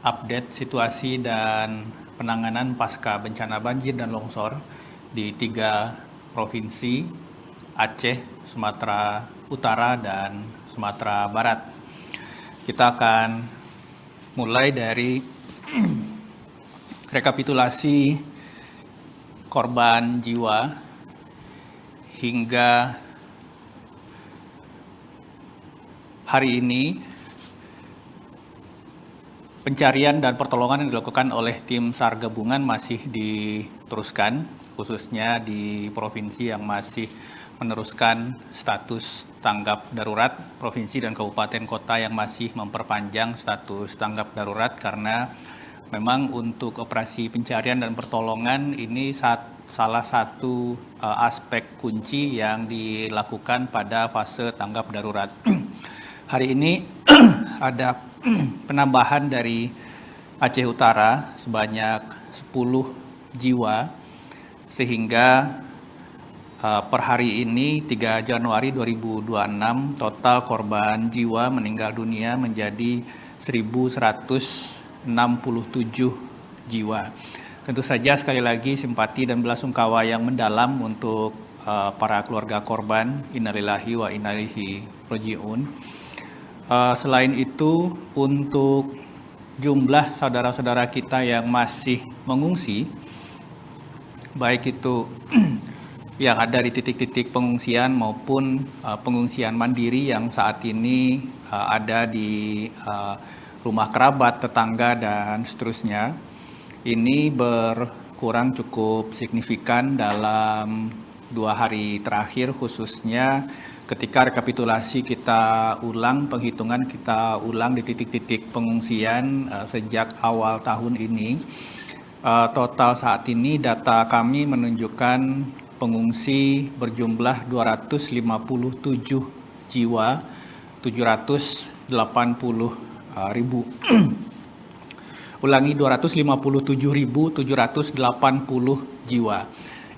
update situasi dan penanganan pasca bencana banjir dan longsor di 3 provinsi, Aceh, Sumatera Utara, dan Sumatera Barat. Kita akan mulai dari rekapitulasi korban jiwa hingga hari ini. Pencarian dan pertolongan yang dilakukan oleh tim SAR gabungan masih diteruskan, khususnya di provinsi yang masih meneruskan status tanggap darurat, provinsi dan kabupaten kota yang masih memperpanjang status tanggap darurat, karena memang untuk operasi pencarian dan pertolongan ini salah satu aspek kunci yang dilakukan pada fase tanggap darurat. Hari ini ada penambahan dari Aceh Utara sebanyak 10 jiwa, sehingga per hari ini 3 Januari 2026 total korban jiwa meninggal dunia menjadi 1.167 jiwa. Tentu saja sekali lagi simpati dan belasungkawa yang mendalam untuk para keluarga korban. Innalillahi wa inna ilaihi raji'un. Selain itu, untuk jumlah saudara-saudara kita yang masih mengungsi, baik itu yang ada di titik-titik pengungsian maupun pengungsian mandiri yang saat ini ada di rumah kerabat, tetangga, dan seterusnya, ini berkurang cukup signifikan dalam 2 hari terakhir, khususnya ketika rekapitulasi kita ulang, penghitungan kita ulang di titik-titik pengungsian sejak awal tahun ini. Total saat ini data kami menunjukkan pengungsi berjumlah 257 jiwa, 780 ribu. Ulangi, 257.780 jiwa.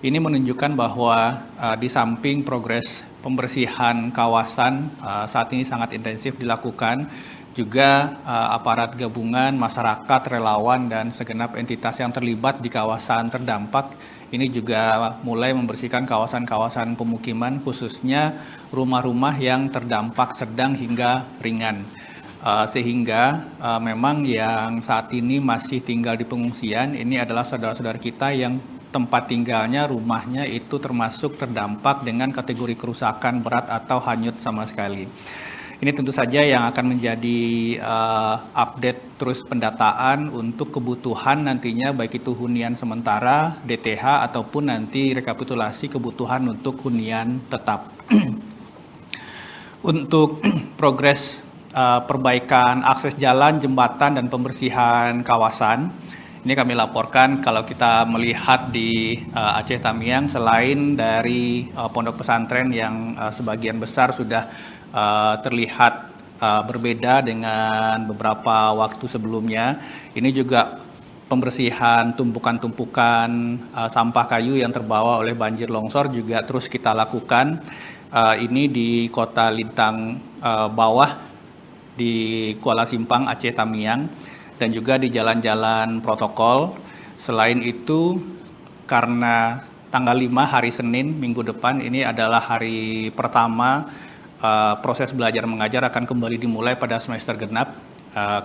Ini menunjukkan bahwa di samping progres pembersihan kawasan saat ini sangat intensif dilakukan, juga aparat gabungan, masyarakat, relawan, dan segenap entitas yang terlibat di kawasan terdampak ini juga mulai membersihkan kawasan-kawasan pemukiman, khususnya rumah-rumah yang terdampak sedang hingga ringan. Sehingga memang yang saat ini masih tinggal di pengungsian ini adalah saudara-saudara kita yang tempat tinggalnya, rumahnya itu termasuk terdampak dengan kategori kerusakan berat atau hanyut sama sekali. Ini tentu saja yang akan menjadi update terus pendataan untuk kebutuhan nantinya, baik itu hunian sementara, DTH, ataupun nanti rekapitulasi kebutuhan untuk hunian tetap. Untuk progres perbaikan akses jalan, jembatan, dan pembersihan kawasan, ini kami laporkan kalau kita melihat di Aceh Tamiang, selain dari pondok pesantren yang sebagian besar sudah terlihat berbeda dengan beberapa waktu sebelumnya, ini juga pembersihan tumpukan-tumpukan sampah kayu yang terbawa oleh banjir longsor juga terus kita lakukan. Ini di Kota Lintang Bawah, di Kuala Simpang, Aceh Tamiang, dan juga di jalan-jalan protokol. Selain itu, karena tanggal 5 hari Senin minggu depan ini adalah hari pertama proses belajar mengajar akan kembali dimulai pada semester genap.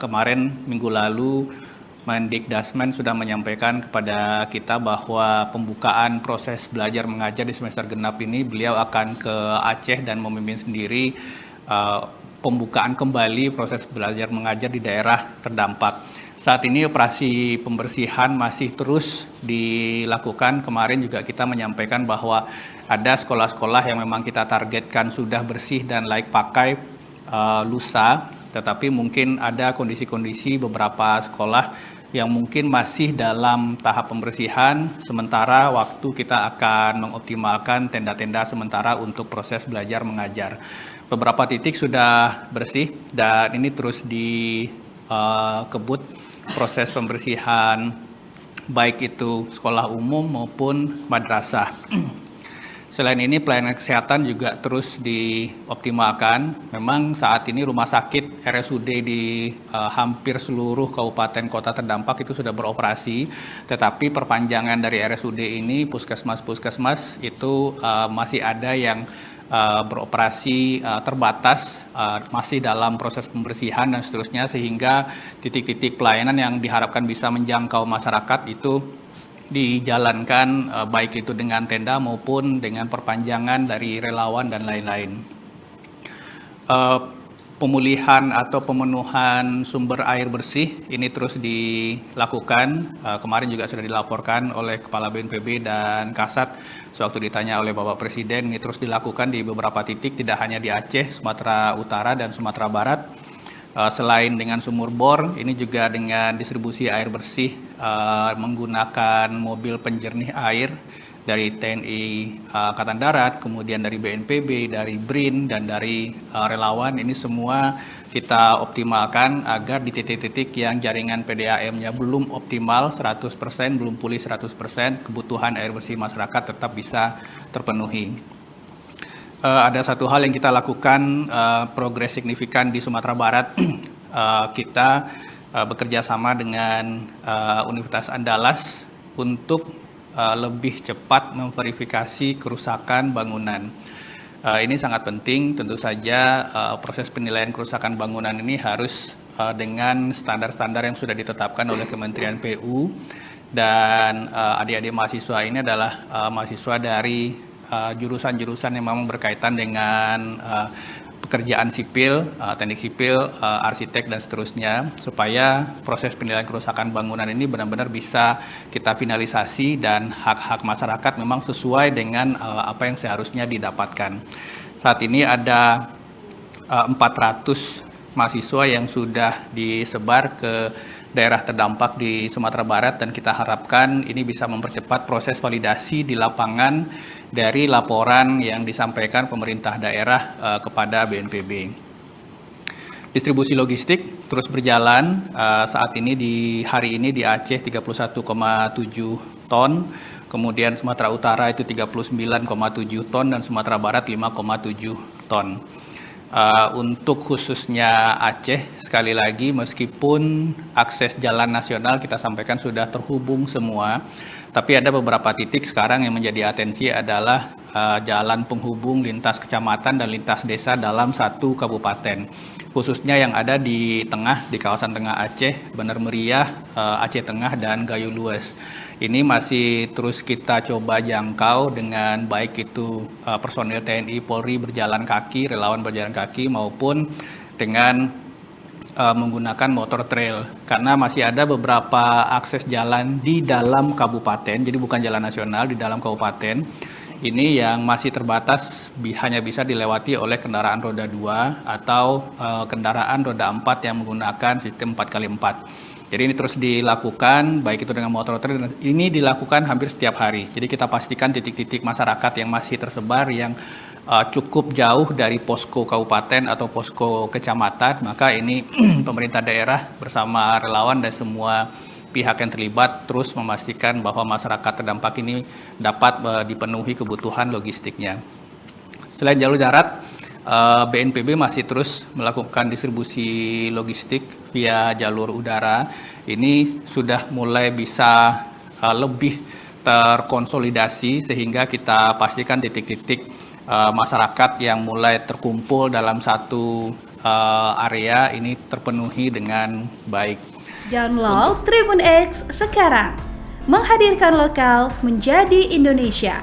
Kemarin minggu lalu Mendikdasmen sudah menyampaikan kepada kita bahwa pembukaan proses belajar mengajar di semester genap ini beliau akan ke Aceh dan memimpin sendiri pembukaan kembali proses belajar mengajar di daerah terdampak. Saat ini operasi pembersihan masih terus dilakukan. Kemarin juga kita menyampaikan bahwa ada sekolah-sekolah yang memang kita targetkan sudah bersih dan layak pakai lusa, tetapi mungkin ada kondisi-kondisi beberapa sekolah yang mungkin masih dalam tahap pembersihan. Sementara waktu kita akan mengoptimalkan tenda-tenda sementara untuk proses belajar mengajar. Beberapa titik sudah bersih dan ini terus dikebut proses pembersihan baik itu sekolah umum maupun madrasah. Selain ini pelayanan kesehatan juga terus dioptimalkan. Memang saat ini rumah sakit RSUD di hampir seluruh kabupaten kota terdampak itu sudah beroperasi, tetapi perpanjangan dari RSUD ini puskesmas-puskesmas itu masih ada yang beroperasi terbatas, masih dalam proses pembersihan dan seterusnya, sehingga titik-titik pelayanan yang diharapkan bisa menjangkau masyarakat itu dijalankan baik itu dengan tenda maupun dengan perpanjangan dari relawan dan lain-lain. Pemulihan atau pemenuhan sumber air bersih ini terus dilakukan. Kemarin juga sudah dilaporkan oleh Kepala BNPB dan Kasat sewaktu ditanya oleh Bapak Presiden, ini terus dilakukan di beberapa titik, tidak hanya di Aceh, Sumatera Utara, dan Sumatera Barat. Selain dengan sumur bor, ini juga dengan distribusi air bersih menggunakan mobil penjernih air dari TNI Angkatan Darat, kemudian dari BNPB, dari BRIN, dan dari relawan. Ini semua kita optimalkan agar di titik-titik yang jaringan PDAM-nya belum optimal 100%, belum pulih 100%, kebutuhan air bersih masyarakat tetap bisa terpenuhi. Ada satu hal yang kita lakukan progres signifikan di Sumatera Barat. Kita bekerja sama dengan Universitas Andalas untuk lebih cepat memverifikasi kerusakan bangunan. Ini sangat penting, tentu saja proses penilaian kerusakan bangunan ini harus dengan standar-standar yang sudah ditetapkan oleh Kementerian PU, dan adik-adik mahasiswa ini adalah mahasiswa dari jurusan-jurusan yang memang berkaitan dengan pekerjaan sipil, teknik sipil, arsitek, dan seterusnya, supaya proses penilaian kerusakan bangunan ini benar-benar bisa kita finalisasi dan hak-hak masyarakat memang sesuai dengan apa yang seharusnya didapatkan. Saat ini ada 400 mahasiswa yang sudah disebar ke daerah terdampak di Sumatera Barat, dan kita harapkan ini bisa mempercepat proses validasi di lapangan dari laporan yang disampaikan pemerintah daerah kepada BNPB. Distribusi logistik terus berjalan. Saat ini di hari ini di Aceh 31,7 ton, kemudian Sumatera Utara itu 39,7 ton, dan Sumatera Barat 5,7 ton. Untuk khususnya Aceh, sekali lagi meskipun akses jalan nasional kita sampaikan sudah terhubung semua, tapi ada beberapa titik sekarang yang menjadi atensi adalah jalan penghubung lintas kecamatan dan lintas desa dalam satu kabupaten. Khususnya yang ada di tengah, di kawasan tengah Aceh, Bener Meriah, Aceh Tengah, dan Gayo Lues. Ini masih terus kita coba jangkau dengan baik itu personil TNI, Polri berjalan kaki, relawan berjalan kaki, maupun dengan menggunakan motor trail. Karena masih ada beberapa akses jalan di dalam kabupaten, jadi bukan jalan nasional, di dalam kabupaten. Ini yang masih terbatas hanya bisa dilewati oleh kendaraan roda 2 atau kendaraan roda 4 yang menggunakan sistem 4x4. Jadi ini terus dilakukan, baik itu dengan motor trail, ini dilakukan hampir setiap hari. Jadi kita pastikan titik-titik masyarakat yang masih tersebar, yang cukup jauh dari posko kabupaten atau posko kecamatan, maka ini pemerintah daerah bersama relawan dan semua pihak yang terlibat terus memastikan bahwa masyarakat terdampak ini dapat dipenuhi kebutuhan logistiknya. Selain jalur darat, BNPB masih terus melakukan distribusi logistik via jalur udara. Ini sudah mulai bisa lebih terkonsolidasi, sehingga kita pastikan titik-titik masyarakat yang mulai terkumpul dalam satu area ini terpenuhi dengan baik. Download Tribun X sekarang, menghadirkan lokal menjadi Indonesia.